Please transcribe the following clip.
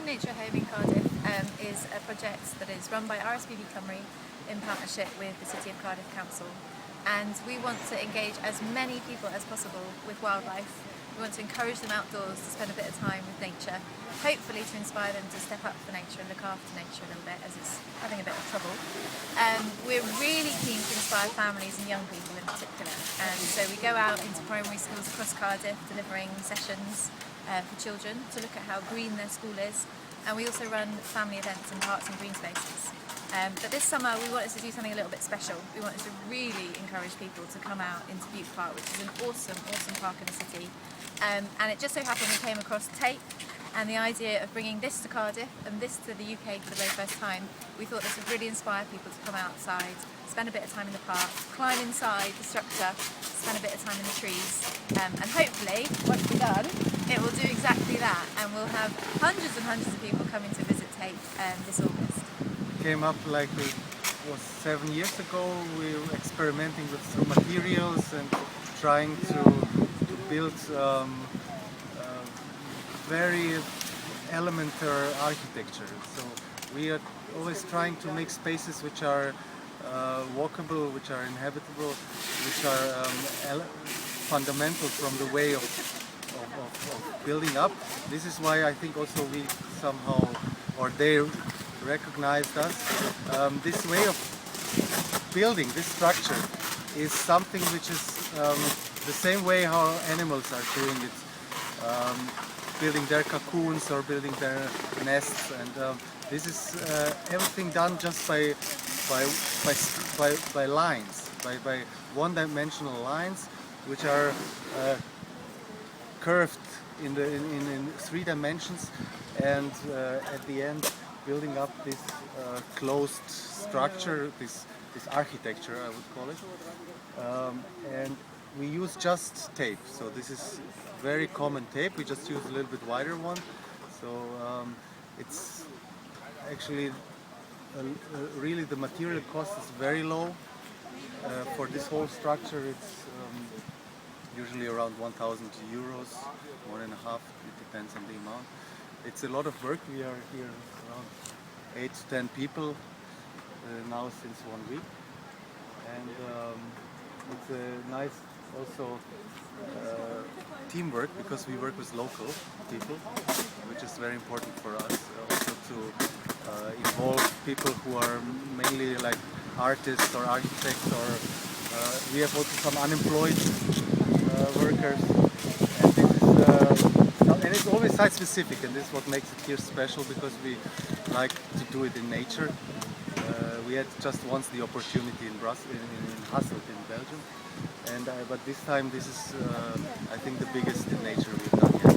Green Nature Home in Cardiff is a project that is run by RSPB Cymru in partnership with the City of Cardiff Council, and we want to engage as many people as possible with wildlife. We want to encourage them outdoors to spend a bit of time with nature, hopefully to inspire them to step up for nature and look after nature a little bit as it's having a bit of trouble. We're really keen to inspire families and young people in particular, and so we go out into primary schools across Cardiff delivering sessions for children to look at how green their school is, and we also run family events in parks and green spaces. But this summer we wanted to do something a little bit special. We wanted to really encourage people to come out into Bute Park, which is an awesome park in the city. And it just so happened we came across tape, and the idea of bringing this to Cardiff and this to the UK for the very first time, we thought this would really inspire people to come outside, spend a bit of time in the park, climb inside the structure, spend a bit of time in the trees, and hopefully, once we're done, it will do exactly that, and we'll have hundreds and hundreds of people coming to visit Tape this August. Came up like it was 7 years ago. We were experimenting with some materials and trying to build very elementary architecture. So we are always trying to make spaces which are walkable, which are inhabitable, which are fundamental from the way of building up. This is why I think also we somehow, or they recognized us. This way of building, this structure, is something which is the same way how animals are doing it, building their cocoons or building their nests, and this is everything done just by lines, by one-dimensional lines, which are curved in 3 dimensions, and at the end building up this closed structure, this architecture I would call it, and we use just tape. So this is very common tape. We just use a little bit wider one. So it's actually really the material cost is very low. For this whole structure it's usually around 1,000 euros, 1.5, it depends on the amount. It's a lot of work. We are here around 8 to 10 people now since 1 week, and it's a nice also teamwork, because we work with local people, which is very important for us. Also to involve people who are mainly like artists or architects, or we have also some unemployed workers, and this is and it's always site specific, and this is what makes it here special, because we like to do it in nature. We had just once the opportunity in Hasselt in Belgium, and but this time this is I think the biggest in nature we've done yet.